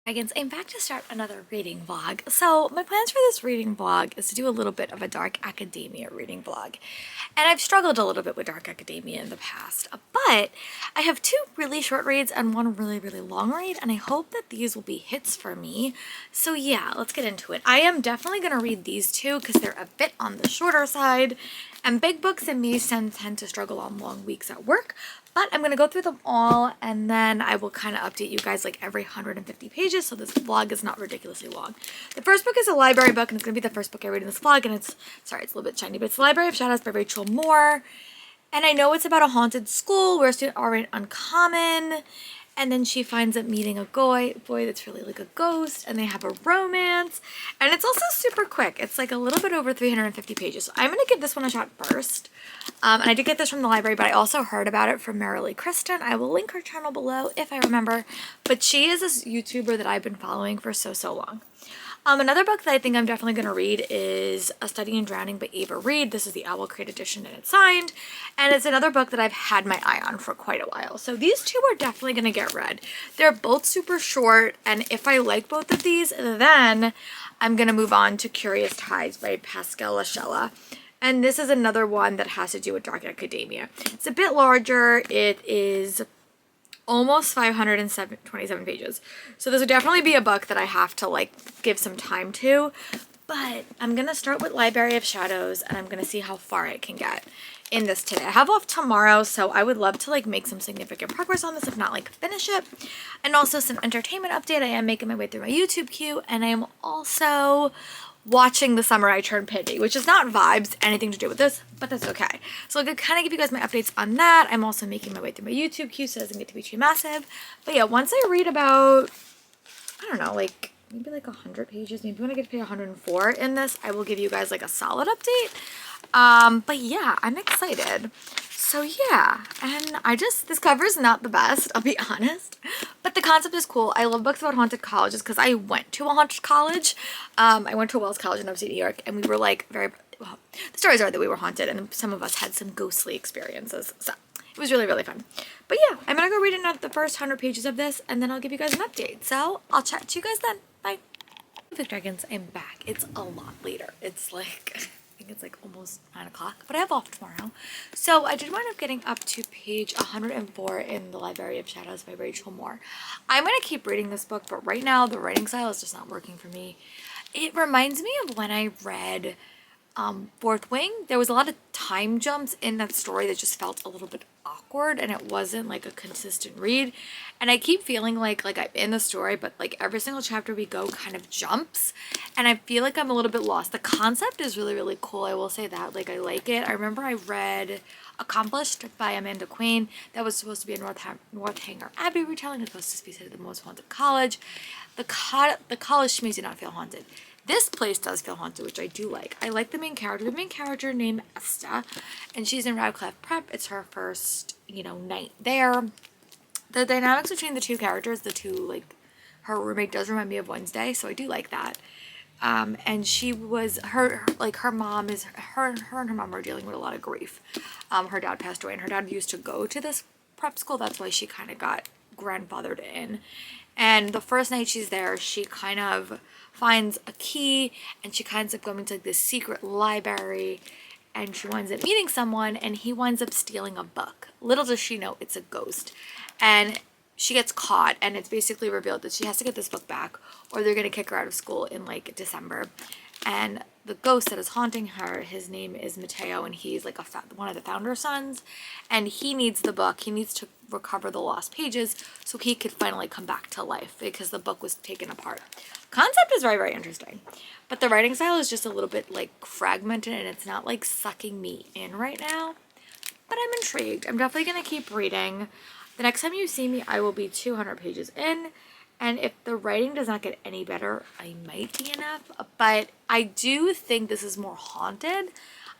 Dragons, I'm back to start another reading vlog. So my plans for this reading vlog is to do a little bit of a Dark Academia reading vlog. And I've struggled a little bit with Dark Academia in the past, but I have two really short reads and one really, really long read, and I hope that these will be hits for me. So yeah, let's get into it. I am definitely going to read these two because they're a bit on the shorter side, and big books and me tend to struggle on long weeks at work. But I'm going to go through them all, and then I will kind of update you guys like every 150 pages, so this vlog is not ridiculously long. The first book is a library book, and it's going to be the first book I read in this vlog, and it's a little bit shiny, but it's The Library of Shadows by Rachel Moore. And I know it's about a haunted school where students are uncommon, and then she finds up meeting a boy that's really like a ghost, and they have a romance, and it's also super quick. It's like a little bit over 350 pages. So I'm going to give this one a shot first. And I did get this from the library, but I also heard about it from Merrily Kristen. I will link her channel below if I remember, but she is this YouTuber that I've been following for so long. Another book that I think I'm definitely going to read is A Study in Drowning by Ava Reed. This is the Owl Crate edition and it's signed. And it's another book that I've had my eye on for quite a while. So these two are definitely going to get read. They're both super short, and if I like both of these, then I'm going to move on to Curious Tides by Pascal Lachella. And this is another one that has to do with Dark Academia. It's a bit larger. It is almost 527 pages. So this would definitely be a book that I have to like give some time to. But I'm going to start with Library of Shadows, and I'm going to see how far I can get in this today. I have off tomorrow, so I would love to like make some significant progress on this, if not like finish it. And also some entertainment update. I am making my way through my YouTube queue, and I am also watching The Summer I Turned Pretty, which is not vibes, anything to do with this, but that's okay. So I'll kind of give you guys my updates on that. I'm also making my way through my YouTube queue, so it doesn't get to be too massive. But yeah, once I read about, I don't know, like maybe like 100 pages, maybe when I get to page 104 in this, I will give you guys like a solid update. But yeah, I'm excited. So yeah, and this cover is not the best, I'll be honest, but the concept is cool. I love books about haunted colleges because I went to a haunted college. I went to Wells College in upstate New York, and we were like well, the stories are that we were haunted, and some of us had some ghostly experiences, so it was really, really fun. But yeah, I'm gonna go read the first 100 pages of this, and then I'll give you guys an update. So I'll chat to you guys then. Bye. Perfect Dragons, I'm back. It's a lot later. It's like, I think it's like almost 9 o'clock, but I have off tomorrow. So I did wind up getting up to page 104 in The Library of Shadows by Rachel Moore. I'm going to keep reading this book, but right now the writing style is just not working for me. It reminds me of when I read Fourth Wing. There was a lot of time jumps in that story that just felt a little bit awkward, and it wasn't like a consistent read. And I keep feeling like I'm in the story, but like every single chapter we go kind of jumps, and I feel like I'm a little bit lost. The concept is really, really cool, I will say that. Like, I like it. I remember I read Accomplished by Amanda Quain. That was supposed to be a Northanger Abbey retelling. It's supposed to be said the most haunted college. The college to me did not feel haunted. This place does feel haunted, which I do like. I like the main character. The main character named Esta, and she's in Radcliffe Prep. It's her first, night there. The dynamics between the two characters, her roommate does remind me of Wednesday, so I do like that. And she was, her mom is, her and her mom are dealing with a lot of grief. Her dad passed away, and her dad used to go to this prep school. That's why she kind of got grandfathered in. And the first night she's there, she kind of finds a key, and she kind of going to like this secret library, and she winds up meeting someone, and he winds up stealing a book. Little does she know it's a ghost. And she gets caught, and it's basically revealed that she has to get this book back, or they're going to kick her out of school in like December. And the ghost that is haunting her, his name is Mateo, and he's like one of the founder's sons, and he needs the book. He needs to recover the lost pages so he could finally come back to life because the book was taken apart. Concept is very, very interesting, but the writing style is just a little bit like fragmented, and it's not like sucking me in right now, but I'm intrigued. I'm definitely going to keep reading. The next time you see me, I will be 200 pages in. And if the writing does not get any better, I might DNF. But I do think this is more haunted.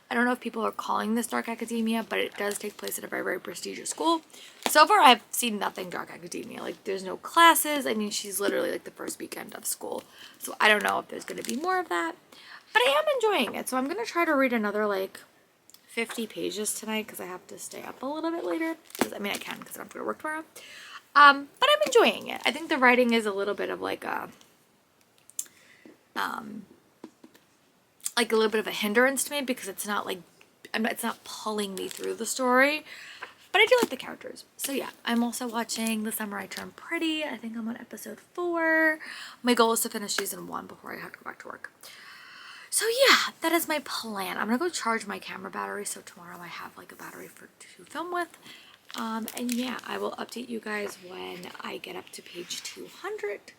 I don't know if people are calling this Dark Academia, but it does take place at a very, very prestigious school. So far, I've seen nothing Dark Academia. Like, there's no classes. I mean, she's literally like the first weekend of school. So I don't know if there's going to be more of that. But I am enjoying it. So I'm going to try to read another like 50 pages tonight because I have to stay up a little bit later. I mean, I can because I don't have to go to work tomorrow. But I'm enjoying it. I think the writing is a little bit of like a little bit of a hindrance to me because it's not like it's not pulling me through the story. But I do like the characters. So yeah, I'm also watching The Summer I Turned Pretty. I think I'm on episode 4. My goal is to finish season 1 before I have to go back to work. So yeah, that is my plan. I'm gonna go charge my camera battery so tomorrow I have like a battery to film with. And yeah, I will update you guys when I get up to page 200,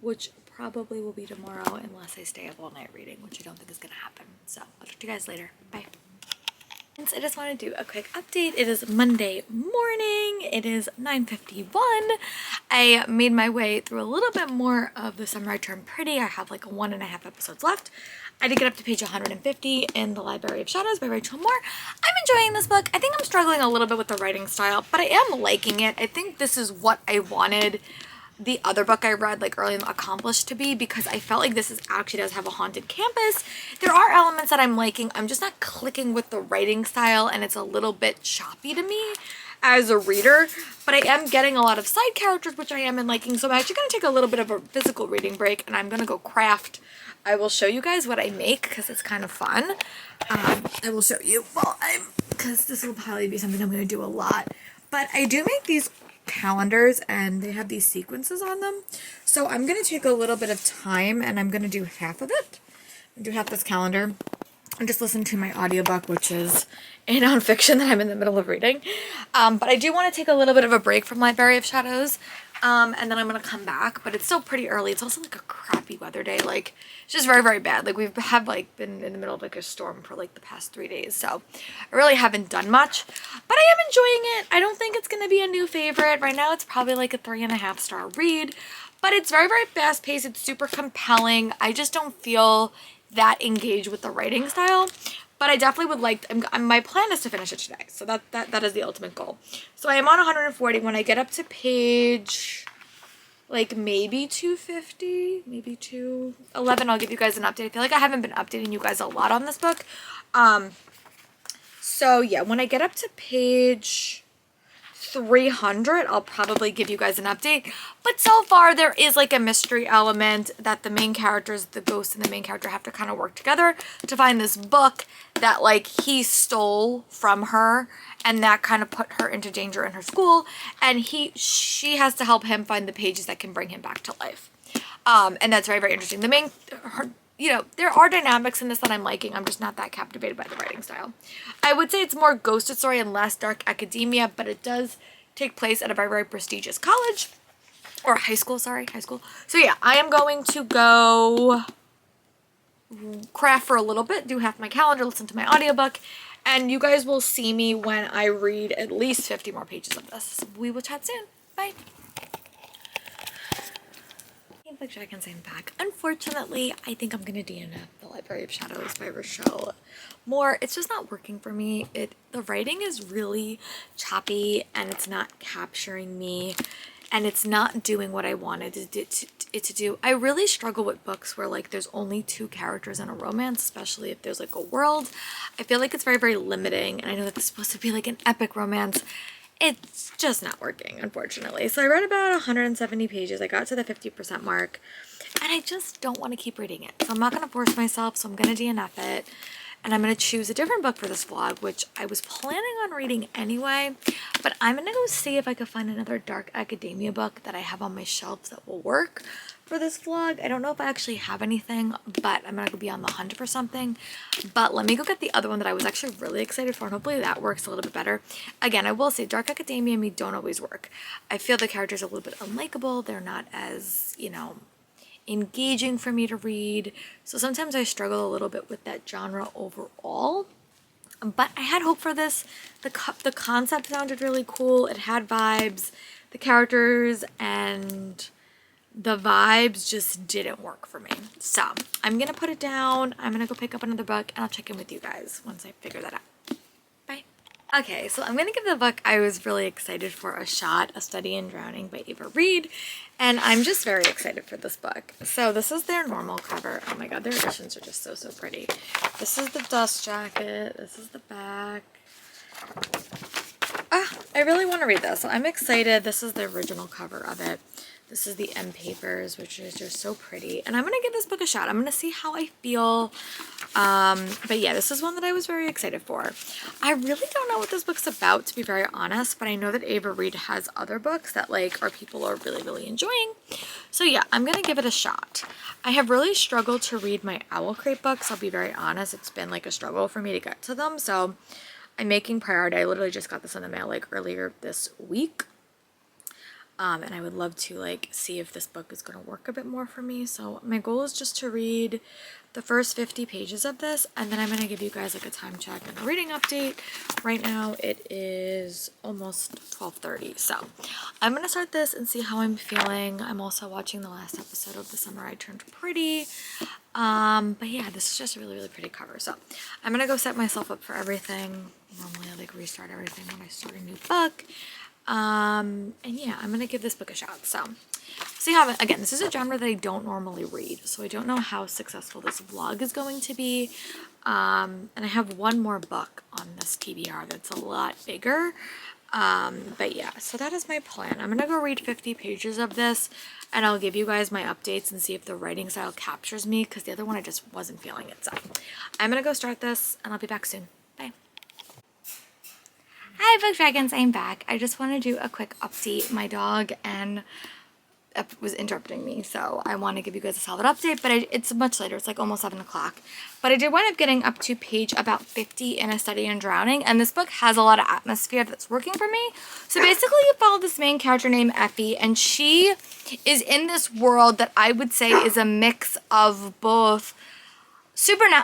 which probably will be tomorrow unless I stay up all night reading, which I don't think is gonna happen. So I'll talk to you guys later. Bye. I just want to do a quick update. It is Monday morning. It is 9:51. I made my way through a little bit more of The Summer I Turned Pretty. I have like 1.5 episodes left. I did get up to page 150 in The Library of Shadows by Rachel Moore. I'm enjoying this book. I think I'm struggling a little bit with the writing style, but I am liking it. I think this is what I wanted the other book I read like early in accomplished to be, because I felt like this is actually does have a haunted campus. There are elements that I'm liking. I'm just not clicking with the writing style, and it's a little bit choppy to me as a reader, but I am getting a lot of side characters, which I am liking. So I'm actually going to take a little bit of a physical reading break, and I'm going to go craft. I will show you guys what I make because it's kind of fun. I will show you because this will probably be something I'm going to do a lot, but I do make these calendars and they have these sequences on them. So I'm going to take a little bit of time and I'm going to do half of it. Do half this calendar and just listen to my audiobook, which is a nonfiction that I'm in the middle of reading. But I do want to take a little bit of a break from Library of Shadows. And then I'm going to come back, but it's still pretty early. It's also like a crappy weather day. Like it's just very, very bad. Like we've like been in the middle of like a storm for like the past 3 days. So I really haven't done much, but I am enjoying it. I don't think it's going to be a new favorite. Right now it's probably like a 3.5 star read, but it's very, very fast paced. It's super compelling. I just don't feel that engaged with the writing style. But I definitely would like, my plan is to finish it today. So that is the ultimate goal. So I am on 140. When I get up to page, like maybe 250, maybe 211, I'll give you guys an update. I feel like I haven't been updating you guys a lot on this book. So yeah, when I get up to page 300, I'll probably give you guys an update. But so far there is like a mystery element that the main characters, the ghost and the main character, have to kind of work together to find this book that like he stole from her, and that kind of put her into danger in her school, and she has to help him find the pages that can bring him back to life. And that's very, very interesting. There are dynamics in this that I'm liking. I'm just not that captivated by the writing style. I would say it's more ghosted story and less Dark Academia, but it does take place at a very, very prestigious college. Or high school, sorry, high school. So yeah, I am going to go craft for a little bit, do half my calendar, listen to my audiobook, and you guys will see me when I read at least 50 more pages of this. We will chat soon. Bye. Like Jack and Sam back. Unfortunately, I think I'm gonna DNF The Library of Shadows by Rachel Moore. It's just not working for me. The writing is really choppy and it's not capturing me, and it's not doing what I wanted it to do. I really struggle with books where like there's only 2 characters in a romance, especially if there's like a world. I feel like it's very, very limiting, and I know that it's supposed to be like an epic romance. It's just not working, unfortunately. So I read about 170 pages. I got to the 50% mark, and I just don't want to keep reading it. So I'm not going to force myself, so I'm going to DNF it. And I'm going to choose a different book for this vlog, which I was planning on reading anyway. But I'm going to go see if I could find another Dark Academia book that I have on my shelves that will work for this vlog. I don't know if I actually have anything, but I'm going to be on the hunt for something. But let me go get the other one that I was actually really excited for, and hopefully that works a little bit better. Again, I will say Dark Academia and me don't always work. I feel the characters are a little bit unlikable. They're not as, engaging for me to read. So sometimes I struggle a little bit with that genre overall. But I had hope for this. The concept sounded really cool. It had vibes. The characters and the vibes just didn't work for me. So I'm going to put it down. I'm going to go pick up another book, and I'll check in with you guys once I figure that out. Bye. Okay, so I'm going to give the book I was really excited for a shot, A Study in Drowning by Ava Reed. And I'm just very excited for this book. So this is their normal cover. Oh my god, their editions are just so, so pretty. This is the dust jacket. This is the back. I really want to read this. I'm excited. This is the original cover of it. This is the end papers, which is just so pretty. And I'm going to give this book a shot. I'm going to see how I feel. But yeah, this is one that I was very excited for. I really don't know what this book's about, to be very honest, but I know that Ava Reed has other books that like people are really, really enjoying. So yeah, I'm going to give it a shot. I have really struggled to read my Owl Crate books. I'll be very honest. It's been like a struggle for me to get to them. So I'm making priority. I literally just got this in the mail like earlier this week. And I would love to like see if this book is going to work a bit more for me. So my goal is just to read the first 50 pages of this, and then I'm going to give you guys like a time check and a reading update. Right now it is almost 12:30, so I'm going to start this and see how I'm feeling. I'm also watching the last episode of The Summer I Turned Pretty. But yeah, this is just a really, really pretty cover. So I'm going to go set myself up for everything. Normally I like restart everything when I start a new book. And yeah, I'm gonna give this book a shot. So see how, again, this is a genre that I don't normally read, so I don't know how successful this vlog is going to be. And I have one more book on this TBR that's a lot bigger. But yeah, so that is my plan. I'm gonna go read 50 pages of this, and I'll give you guys my updates and see if the writing style captures me, because the other one I just wasn't feeling it. So I'm gonna go start this, and I'll be back soon. Bye. Hi Book Dragons, I'm back. I just want to do a quick update. My dog and was interrupting me, so I want to give you guys a solid update, but it's much later. It's like almost 7 o'clock. But I did wind up getting up to page about 50 in A Study in Drowning, and this book has a lot of atmosphere that's working for me. So basically you follow this main character named Effie, and she is in this world that I would say is a mix of both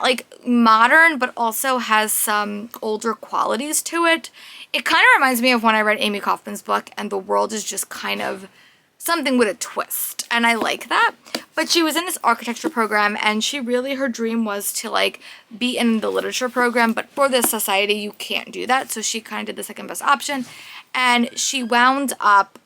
like modern, but also has some older qualities to it. It kind of reminds me of when I read Amy Kaufman's book, and the world is just kind of something with a twist, and I like that. But she was in this architecture program, and she really, her dream was to like be in the literature program, but for this society you can't do that, so she kind of did the second best option, and she wound up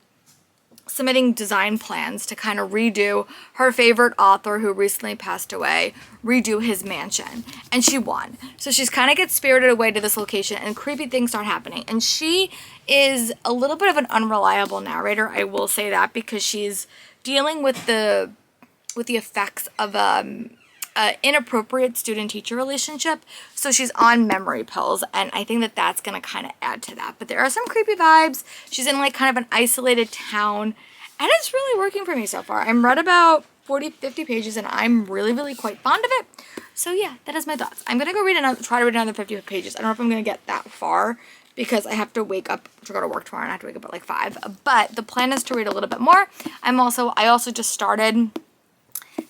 submitting design plans to kind of redo her favorite author who recently passed away, redo his mansion, and she won. So she's kind of gets spirited away to this location, and creepy things start happening, and she is a little bit of an unreliable narrator, I will say that, because she's dealing with the effects of inappropriate student-teacher relationship, so she's on memory pills, and I think that that's gonna kind of add to that. But there are some creepy vibes. She's in like kind of an isolated town, and it's really working for me so far. I'm read about 50 pages, and I'm really, really quite fond of it. So yeah, that is my thoughts. I'm gonna go try to read another 50 pages. I don't know if I'm gonna get that far, because I have to wake up to go to work tomorrow, and I have to wake up at like 5. But the plan is to read a little bit more. I also just started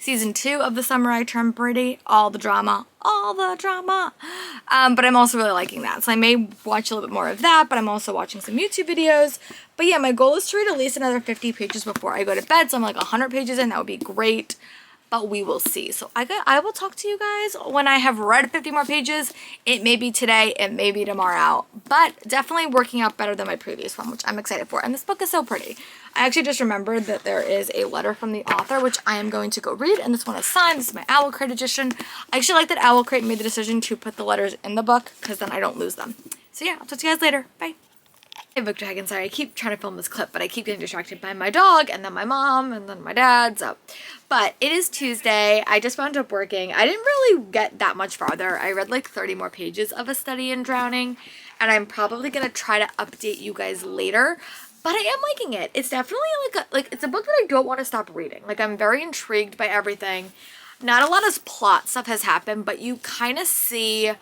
Season 2 of The Summer I Turned Pretty, all the drama. But I'm also really liking that, so I may watch a little bit more of that, but I'm also watching some YouTube videos. But yeah, my goal is to read at least another 50 pages before I go to bed, so I'm like 100 pages in. That would be great, but we will see. So I will talk to you guys when I have read 50 more pages. It may be today, it may be tomorrow, but definitely working out better than my previous one, which I'm excited for. And this book is so pretty. I actually just remembered that there is a letter from the author, which I am going to go read, and this one is signed. This is my Owl Crate edition. I actually like that Owl Crate made the decision to put the letters in the book, because then I don't lose them. So yeah, I'll talk to you guys later. Bye. Hey Book Dragon, sorry, I keep trying to film this clip, but I keep getting distracted by my dog, and then my mom, and then my dad, so. But it is Tuesday. I just wound up working. I didn't really get that much farther. I read like 30 more pages of A Study in Drowning, and I'm probably going to try to update you guys later. But I am liking it. It's definitely it's a book that I don't want to stop reading. Like, I'm very intrigued by everything. Not a lot of plot stuff has happened, but you kind of see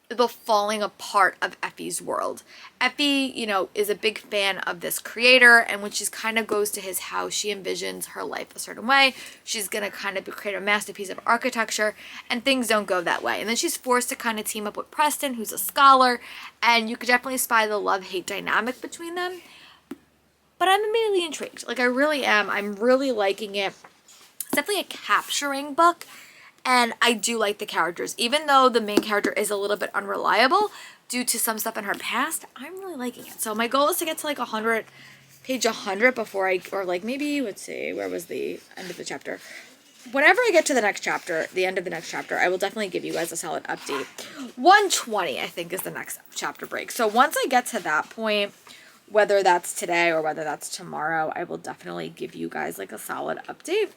the falling apart of Effie's world. Effie, you know, is a big fan of this creator, and when she kind of goes to his house, she envisions her life a certain way. She's gonna kind of create a masterpiece of architecture, and things don't go that way. And then she's forced to kind of team up with Preston, who's a scholar, and you could definitely spy the love-hate dynamic between them. But I'm immediately intrigued. Like, I really am. I'm really liking it. It's definitely a capturing book, and I do like the characters. Even though the main character is a little bit unreliable due to some stuff in her past, I'm really liking it. So my goal is to get to like page 100 before or like maybe, let's see, where was the end of the chapter? Whenever I get to the next chapter, the end of the next chapter, I will definitely give you guys a solid update. 120, I think, is the next chapter break. So once I get to that point, whether that's today or whether that's tomorrow, I will definitely give you guys like a solid update.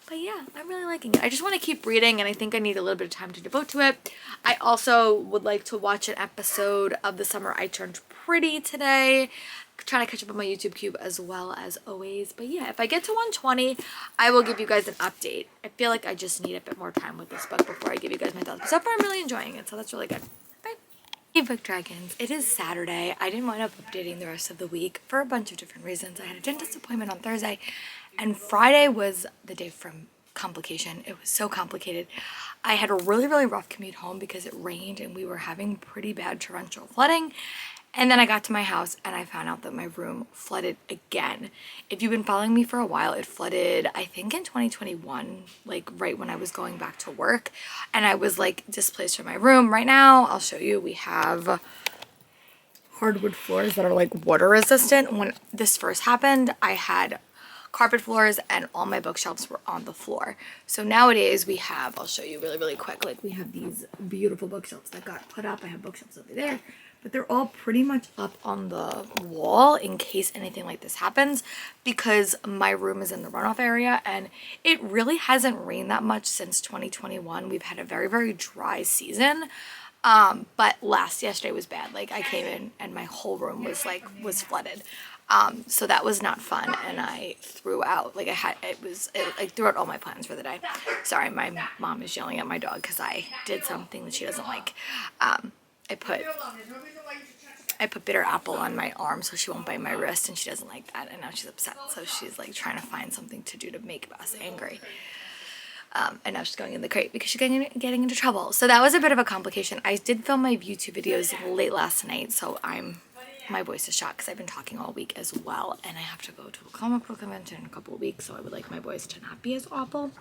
But yeah, I'm really liking it. I just want to keep reading, and I think I need a little bit of time to devote to it. I also would like to watch an episode of The Summer I Turned Pretty today. Trying to catch up on my YouTube cube as well as always. But yeah, if I get to 120, I will give you guys an update. I feel like I just need a bit more time with this book before I give you guys my thoughts. But so far, I'm really enjoying it, so that's really good. Bye. Hey book dragons, it is Saturday. I didn't wind up updating the rest of the week for a bunch of different reasons. I had a dentist appointment on Thursday, and Friday was the day from complication. It was so complicated. I had a really, really rough commute home because it rained and we were having pretty bad torrential flooding. And then I got to my house and I found out that my room flooded again. If you've been following me for a while, it flooded, I think in 2021, like right when I was going back to work. And I was like displaced from my room. Right now, I'll show you, we have hardwood floors that are like water resistant. When this first happened, I had carpet floors and all my bookshelves were on the floor. So nowadays we have, I'll show you really, really quick, like we have these beautiful bookshelves that got put up. I have bookshelves over there, but they're all pretty much up on the wall in case anything like this happens, because my room is in the runoff area and it really hasn't rained that much since 2021. We've had a very, very dry season. But yesterday was bad. Like I came in and my whole room was flooded. So that was not fun, and I threw out, like I threw out all my plans for the day. Sorry, my mom is yelling at my dog because I did something that she doesn't like. I put bitter apple on my arm so she won't bite my wrist, and she doesn't like that, and now she's upset. So she's like trying to find something to do to make us angry. And now she's going in the crate because she's getting into trouble. So that was a bit of a complication. I did film my YouTube videos late last night, so my voice is shot because I've been talking all week as well, and I have to go to a comic book convention in a couple of weeks, so I would like my voice to not be as awful.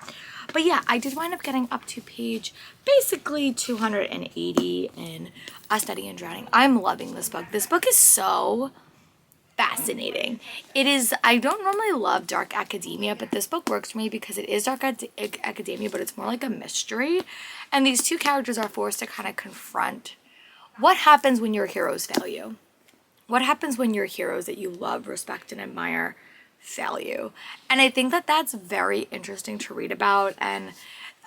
But yeah, I did wind up getting up to page basically 280 in A Study in Drowning. I'm loving this book. This book is so fascinating. It is, I don't normally love dark academia, but this book works for me because it is dark academia, but it's more like a mystery. And these two characters are forced to kind of confront what happens when your heroes fail you. What happens when your heroes that you love, respect, and admire fail you? And I think that that's very interesting to read about. And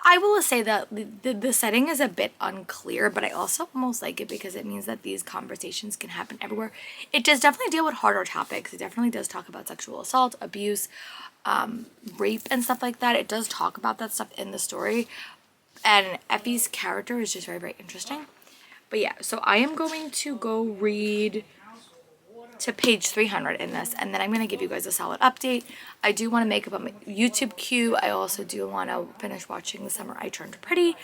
I will say that the setting is a bit unclear, but I also almost like it because it means that these conversations can happen everywhere. It does definitely deal with harder topics. It definitely does talk about sexual assault, abuse, rape, and stuff like that. It does talk about that stuff in the story. And Effie's character is just very, very interesting. But yeah, so I am going to go read to page 300 in this, and then I'm going to give you guys a solid update. I do want to make up a YouTube queue. I also do want to finish watching The Summer I Turned Pretty,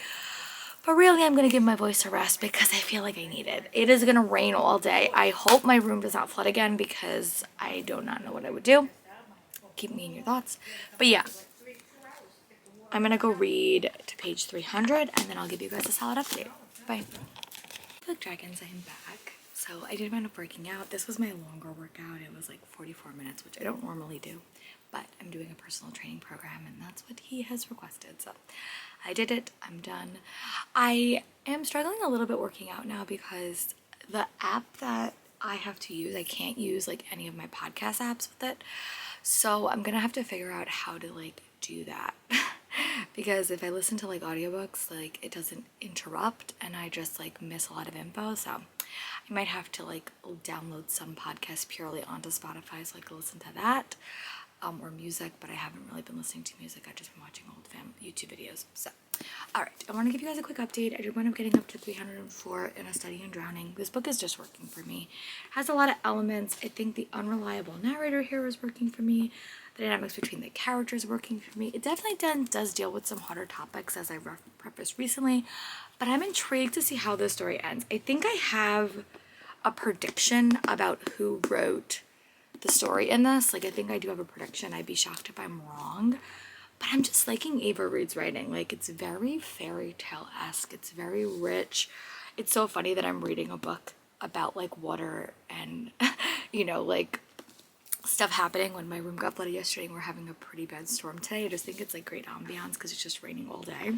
but really I'm going to give my voice a rest because I feel like I need it. It is going to rain all day. I hope my room does not flood again because I do not know what I would do. Keep me in your thoughts. But yeah, I'm going to go read to page 300, and then I'll give you guys a solid update. Bye. Book dragons, I'm back. So I did wind up working out. This was my longer workout. It was like 44 minutes, which I don't normally do, but I'm doing a personal training program and that's what he has requested. So I did it. I'm done. I am struggling a little bit working out now because the app that I have to use, I can't use like any of my podcast apps with it. So I'm going to have to figure out how to like do that because if I listen to like audiobooks, like it doesn't interrupt and I just like miss a lot of info. So I might have to like download some podcasts purely onto Spotify so I can listen to that, or music, but I haven't really been listening to music. I've just been watching old YouTube videos. So, all right, I want to give you guys a quick update. I did wind up getting up to 304 in A Study in Drowning. This book is just working for me. It has a lot of elements. I think the unreliable narrator here is working for me. The dynamics between the characters working for me. It definitely does deal with some harder topics, as I prefaced recently, but I'm intrigued to see how this story ends. I think I have a prediction about who wrote the story in this. Like, I think I do have a prediction. I'd be shocked if I'm wrong, but I'm just liking Ava Reed's writing. Like, it's very fairy tale-esque. It's very rich. It's so funny that I'm reading a book about like water and you know, like stuff happening when my room got flooded yesterday and we're having a pretty bad storm today. I just think it's like great ambiance because it's just raining all day.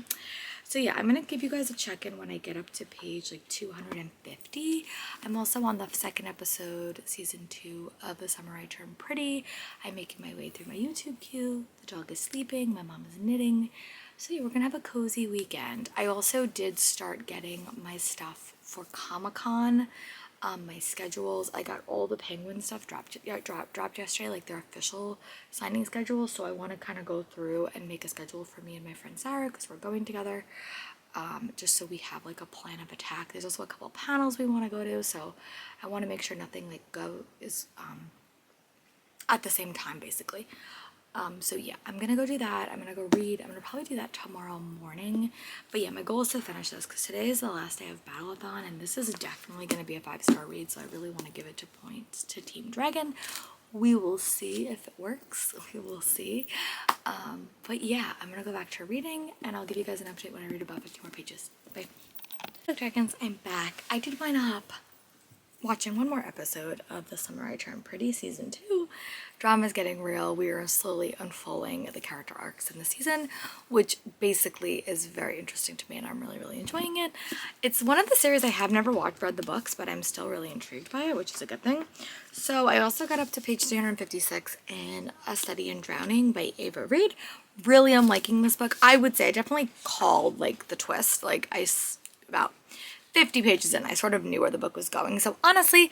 So yeah, I'm gonna give you guys a check-in when I get up to page like 250. I'm also on the second episode, season 2 of The Summer I Turned Pretty. I'm making my way through my YouTube queue. The dog is sleeping, my mom is knitting. So yeah, we're gonna have a cozy weekend. I also did start getting my stuff for Comic-Con. My schedules, I got all the Penguin stuff dropped yesterday, like their official signing schedule. So I want to kind of go through and make a schedule for me and my friend Sarah, because we're going together, just so we have like a plan of attack. There's also a couple panels we want to go to, so I want to make sure nothing like is at the same time, basically. So yeah, I'm gonna go do that. I'm gonna go read. I'm gonna probably do that tomorrow morning. But yeah, my goal is to finish this because today is the last day of Battleathon, and this is definitely gonna be a 5-star read. So I really want to give it 2 points to Team Dragon. We will see if it works. We will see. But yeah, I'm gonna go back to reading, and I'll give you guys an update when I read about 50 more pages. Bye. Look, Dragons, I'm back. I did wind up watching one more episode of The Summer I Turned Pretty season 2. Drama's getting real. We are slowly unfolding the character arcs in the season, which basically is very interesting to me, and I'm really enjoying it. It's one of the series I have never read the books, but I'm still really intrigued by it, which is a good thing. So I also got up to page 356 in A Study in Drowning by Ava Reid. Really am liking this book. I would say I definitely called like the twist, like about 50 pages in, I sort of knew where the book was going. So honestly,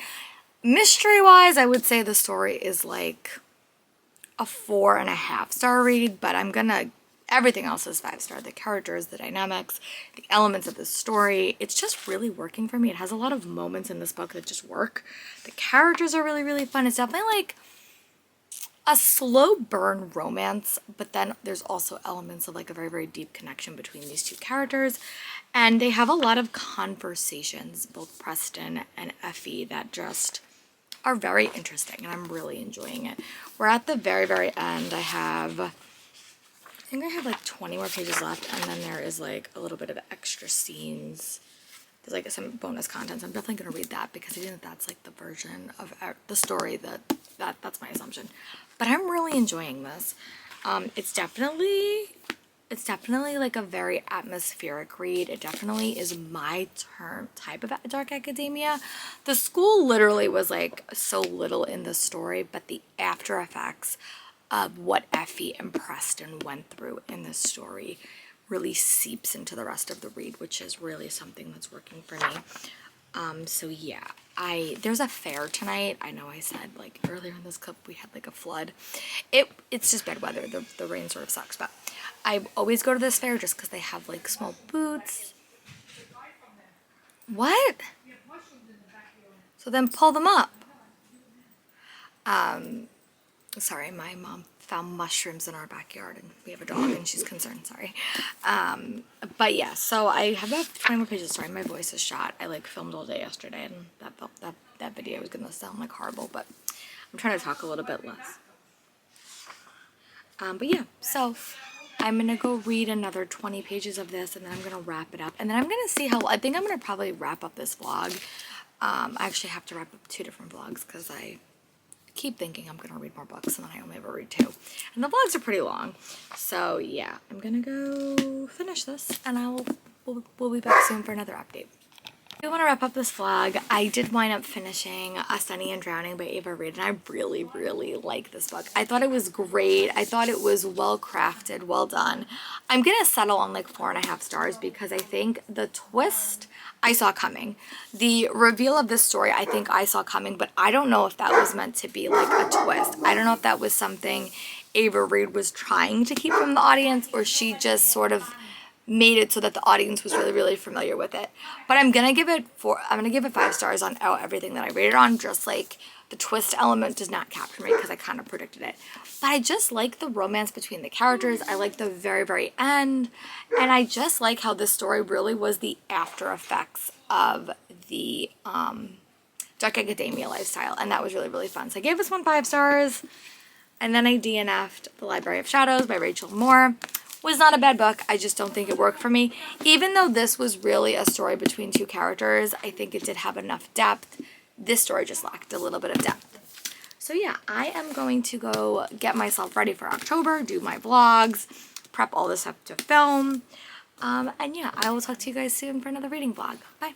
mystery-wise, I would say the story is like a 4.5-star read, but everything else is 5-star. The characters, the dynamics, the elements of the story, it's just really working for me. It has a lot of moments in this book that just work. The characters are really fun. It's definitely like a slow burn romance, but then there's also elements of like a very deep connection between these two characters, and they have a lot of conversations, both Preston and Effie, that just are very interesting, and I'm really enjoying it. We're at the very end. I think I have like 20 more pages left, and then there is like a little bit of extra scenes. There's like some bonus content, so I'm definitely going to read that, because I think that's like the version of the story that's my assumption. But I'm really enjoying this. It's definitely like a very atmospheric read. It definitely is my type of Dark Academia. The school literally was like so little in the story, but the after effects of what Effie and Preston went through in this story really seeps into the rest of the read, which is really something that's working for me. So yeah, there's a fair tonight. I know I said like earlier in this clip we had like a flood. It's just bad weather. The rain sort of sucks, but I always go to this fair just because they have like small booths. What? So then pull them up. Sorry, my mom found mushrooms in our backyard, and we have a dog and she's concerned, sorry. But yeah, so I have about 20 more pages. Sorry, my voice is shot. I like filmed all day yesterday, and that video was gonna sound like horrible, but I'm trying to talk a little bit less. But yeah, so I'm gonna go read another 20 pages of this, and then I'm gonna wrap it up, and then I'm gonna see I think I'm gonna probably wrap up this vlog. I actually have to wrap up 2 different vlogs because I keep thinking I'm gonna read more books, and then I only ever read 2, and the vlogs are pretty long. So yeah, I'm gonna go finish this, and we'll be back soon for another update. I want to wrap up this vlog. I did wind up finishing A Study in Drowning by Ava Reid, and I really like this book. I thought it was great. I thought it was well crafted, well done. I'm gonna settle on like 4.5 stars because I think the twist I saw coming. The reveal of this story I think I saw coming, but I don't know if that was meant to be like a twist. I don't know if that was something Ava Reid was trying to keep from the audience, or she just sort of made it so that the audience was really familiar with it. But I'm gonna give it 5 stars on everything that I rated on. Just like the twist element does not capture me because I kind of predicted it. But I just like the romance between the characters. I like the very end, and I just like how this story really was the after effects of the Dark Academia lifestyle, and that was really fun. So I gave this one 5 stars, and then I DNF'd The Library of Shadows by Rachel Moore. Was not a bad book. I just don't think it worked for me. Even though this was really a story between 2 characters, I think it did have enough depth. This story just lacked a little bit of depth. So yeah, I am going to go get myself ready for October, do my vlogs, prep all this up to film. And yeah, I will talk to you guys soon for another reading vlog. Bye.